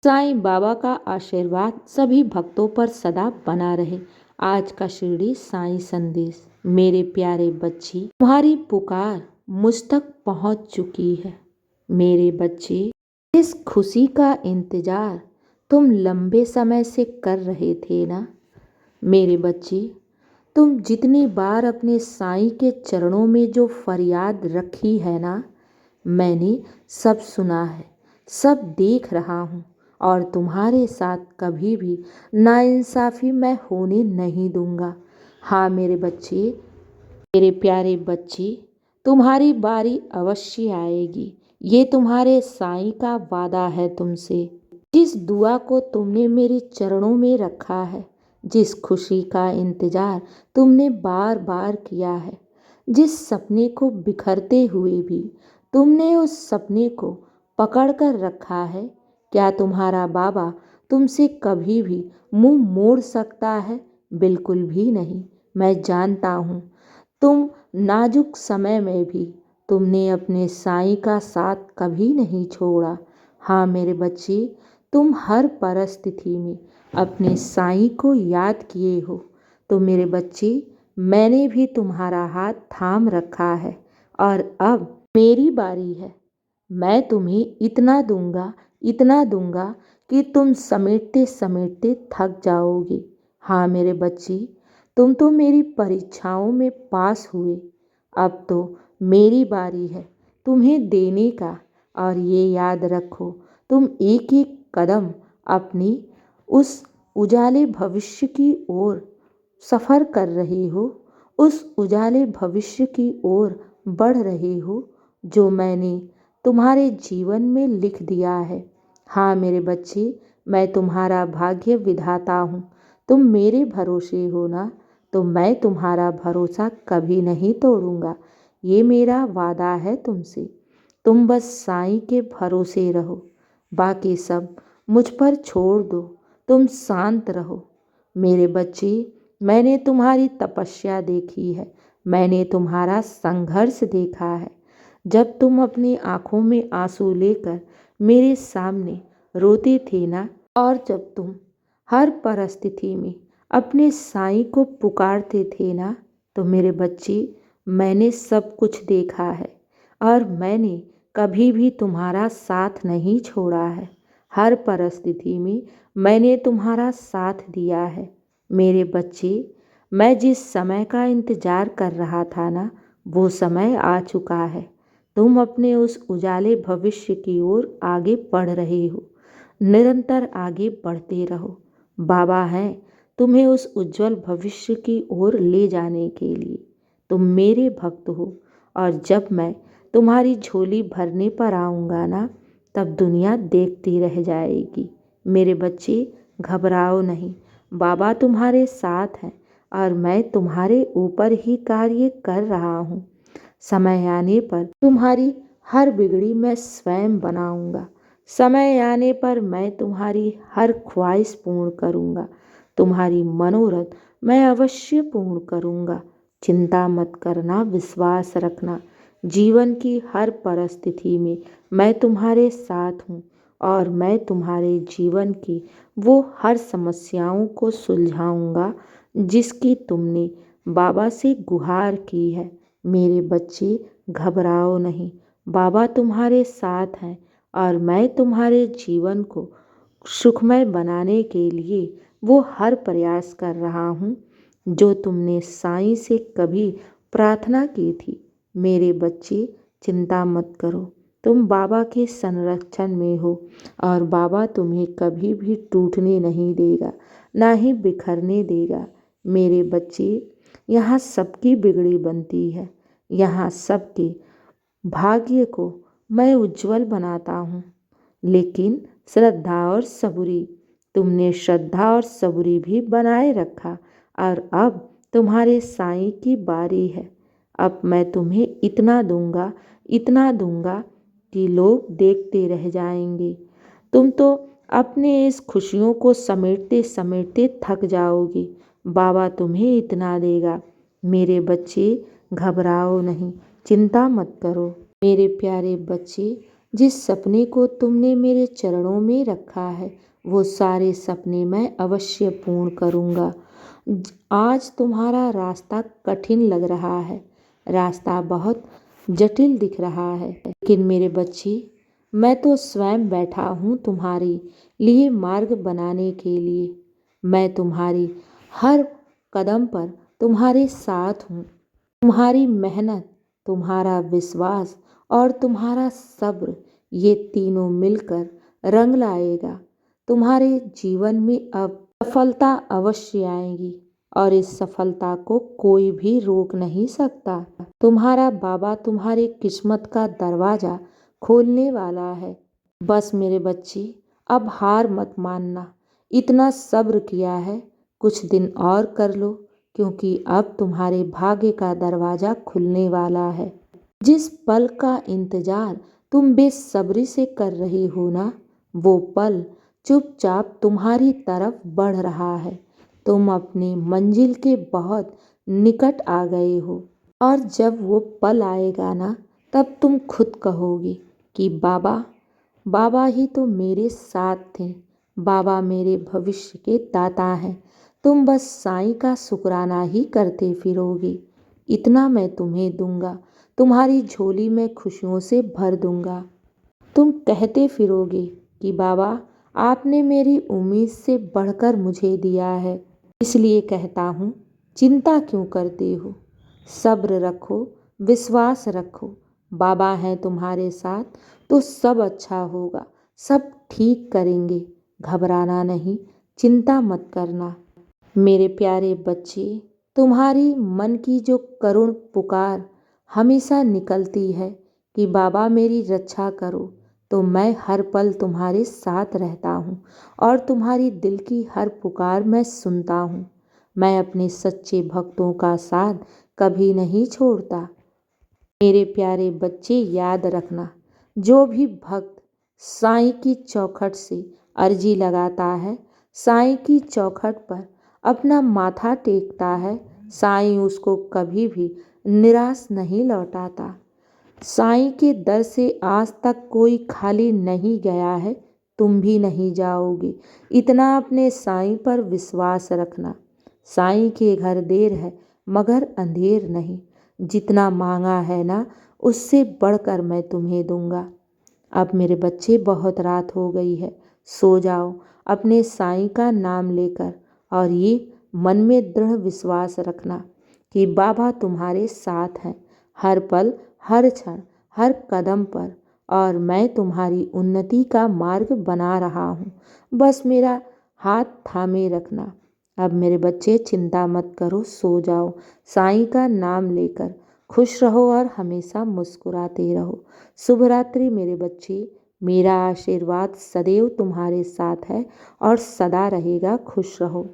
साईं बाबा का आशीर्वाद सभी भक्तों पर सदा बना रहे। आज का शिरडी साईं संदेश। मेरे प्यारे बच्चे, तुम्हारी पुकार मुझ तक पहुंच चुकी है। मेरे बच्चे, इस खुशी का इंतजार तुम लंबे समय से कर रहे थे ना। मेरे बच्चे, तुम जितनी बार अपने साईं के चरणों में जो फरियाद रखी है ना, मैंने सब सुना है, सब देख रहा हूँ और तुम्हारे साथ कभी भी नाइंसाफ़ी मैं होने नहीं दूंगा। हाँ मेरे बच्चे, मेरे प्यारे बच्चे, तुम्हारी बारी अवश्य आएगी। ये तुम्हारे साईं का वादा है तुमसे। जिस दुआ को तुमने मेरे चरणों में रखा है, जिस खुशी का इंतज़ार तुमने बार बार किया है, जिस सपने को बिखरते हुए भी तुमने उस सपने को पकड़ कर रखा है, क्या तुम्हारा बाबा तुमसे कभी भी मुंह मोड़ सकता है? बिल्कुल भी नहीं। मैं जानता हूँ तुम नाजुक समय में भी तुमने अपने साईं का साथ कभी नहीं छोड़ा। हाँ मेरे बच्चे, तुम हर परिस्थिति में अपने साईं को याद किए हो। तो मेरे बच्चे, मैंने भी तुम्हारा हाथ थाम रखा है और अब मेरी बारी है। मैं तुम्हें इतना दूंगा कि तुम समेटते समेटते थक जाओगे। हाँ मेरे बच्चे, तुम तो मेरी परीक्षाओं में पास हुए। अब तो मेरी बारी है तुम्हें देने का। और ये याद रखो, तुम एक एक कदम अपनी उस उजाले भविष्य की ओर सफ़र कर रहे हो, उस उजाले भविष्य की ओर बढ़ रहे हो जो मैंने तुम्हारे जीवन में लिख दिया है। हाँ मेरे बच्चे, मैं तुम्हारा भाग्य विधाता हूँ। तुम मेरे भरोसे हो ना, तो मैं तुम्हारा भरोसा कभी नहीं तोड़ूंगा। ये मेरा वादा है तुमसे। तुम बस साईं के भरोसे रहो, बाकी सब मुझ पर छोड़ दो। तुम शांत रहो। मेरे बच्चे, मैंने तुम्हारी तपस्या देखी है, मैंने तुम्हारा संघर्ष देखा है। जब तुम अपनी आंखों में आंसू लेकर मेरे सामने रोते थे ना, और जब तुम हर परिस्थिति में अपने साईं को पुकारते थे ना, तो मेरे बच्चे, मैंने सब कुछ देखा है और मैंने कभी भी तुम्हारा साथ नहीं छोड़ा है। हर परिस्थिति में मैंने तुम्हारा साथ दिया है। मेरे बच्चे, मैं जिस समय का इंतज़ार कर रहा था ना, वो समय आ चुका है। तुम अपने उस उजाले भविष्य की ओर आगे बढ़ रहे हो। निरंतर आगे बढ़ते रहो। बाबा हैं तुम्हें उस उज्जवल भविष्य की ओर ले जाने के लिए। तुम मेरे भक्त हो और जब मैं तुम्हारी झोली भरने पर आऊँगा ना, तब दुनिया देखती रह जाएगी। मेरे बच्चे, घबराओ नहीं, बाबा तुम्हारे साथ हैं और मैं तुम्हारे ऊपर ही कार्य कर रहा हूँ। समय आने पर तुम्हारी हर बिगड़ी मैं स्वयं बनाऊंगा। समय आने पर मैं तुम्हारी हर ख्वाहिश पूर्ण करूंगा। तुम्हारी मनोरथ मैं अवश्य पूर्ण करूंगा। चिंता मत करना, विश्वास रखना। जीवन की हर परिस्थिति में मैं तुम्हारे साथ हूँ और मैं तुम्हारे जीवन की वो हर समस्याओं को सुलझाऊंगा जिसकी तुमने बाबा से गुहार की है। मेरे बच्चे, घबराओ नहीं, बाबा तुम्हारे साथ हैं और मैं तुम्हारे जीवन को सुखमय बनाने के लिए वो हर प्रयास कर रहा हूँ जो तुमने साईं से कभी प्रार्थना की थी। मेरे बच्चे, चिंता मत करो, तुम बाबा के संरक्षण में हो और बाबा तुम्हें कभी भी टूटने नहीं देगा, ना ही बिखरने देगा। मेरे बच्चे, यहाँ सबकी बिगड़ी बनती है, यहाँ सबके भाग्य को मैं उज्जवल बनाता हूँ, लेकिन श्रद्धा और सबूरी, तुमने श्रद्धा और सबूरी भी बनाए रखा और अब तुम्हारे साईं की बारी है। अब मैं तुम्हें इतना दूंगा कि लोग देखते रह जाएंगे। तुम तो अपने इस खुशियों को समेटते समेटते थक जाओगे। बाबा तुम्हें इतना देगा। मेरे बच्चे, घबराओ नहीं, चिंता मत करो। मेरे प्यारे बच्चे, जिस सपने को तुमने मेरे चरणों में रखा है वो सारे सपने मैं अवश्य पूर्ण करूँगा। आज तुम्हारा रास्ता कठिन लग रहा है, रास्ता बहुत जटिल दिख रहा है, लेकिन मेरे बच्ची मैं तो स्वयं बैठा हूँ तुम्हारे लिए मार्ग बनाने के लिए। मैं तुम्हारी हर कदम पर तुम्हारे साथ हूँ। तुम्हारी मेहनत, तुम्हारा विश्वास और तुम्हारा सब्र, ये तीनों मिलकर रंग लाएगा। तुम्हारे जीवन में अब सफलता अवश्य आएगी और इस सफलता को कोई भी रोक नहीं सकता। तुम्हारा बाबा तुम्हारी किस्मत का दरवाजा खोलने वाला है। बस मेरे बच्ची अब हार मत मानना। इतना सब्र किया है, कुछ दिन और कर लो, क्योंकि अब तुम्हारे भाग्य का दरवाजा खुलने वाला है। जिस पल का इंतजार तुम बेसब्री से कर रही हो ना, वो पल चुपचाप तुम्हारी तरफ बढ़ रहा है। तुम अपनी मंजिल के बहुत निकट आ गए हो और जब वो पल आएगा ना, तब तुम खुद कहोगी कि बाबा बाबा ही तो मेरे साथ थे, बाबा मेरे भविष्य के दाता हैं। तुम बस साईं का शुक्राना ही करते फिरोगी। इतना मैं तुम्हें दूंगा, तुम्हारी झोली में खुशियों से भर दूंगा। तुम कहते फिरोगे कि बाबा आपने मेरी उम्मीद से बढ़कर मुझे दिया है, इसलिए कहता हूँ चिंता क्यों करते हो। सब्र रखो, विश्वास रखो, बाबा हैं तुम्हारे साथ तो सब अच्छा होगा, सब ठीक करेंगे। घबराना नहीं, चिंता मत करना। मेरे प्यारे बच्चे, तुम्हारी मन की जो करुण पुकार हमेशा निकलती है कि बाबा मेरी रक्षा करो, तो मैं हर पल तुम्हारे साथ रहता हूँ और तुम्हारी दिल की हर पुकार मैं सुनता हूँ। मैं अपने सच्चे भक्तों का साथ कभी नहीं छोड़ता। मेरे प्यारे बच्चे याद रखना, जो भी भक्त साईं की चौखट से अर्जी लगाता है, साईं की चौखट पर अपना माथा टेकता है, साईं उसको कभी भी निराश नहीं लौटाता। साईं के दर से आज तक कोई खाली नहीं गया है, तुम भी नहीं जाओगे। इतना अपने साईं पर विश्वास रखना। साईं के घर देर है मगर अंधेर नहीं। जितना मांगा है ना, उससे बढ़कर मैं तुम्हें दूंगा। अब मेरे बच्चे बहुत रात हो गई है, सो जाओ अपने साईं का नाम लेकर और ये मन में दृढ़ विश्वास रखना कि बाबा तुम्हारे साथ हैं, हर पल, हर क्षण, हर कदम पर, और मैं तुम्हारी उन्नति का मार्ग बना रहा हूँ। बस मेरा हाथ थामे रखना। अब मेरे बच्चे चिंता मत करो, सो जाओ साईं का नाम लेकर। खुश रहो और हमेशा मुस्कुराते रहो। शुभ रात्रि मेरे बच्चे। मेरा आशीर्वाद सदैव तुम्हारे साथ है और सदा रहेगा। खुश रहो।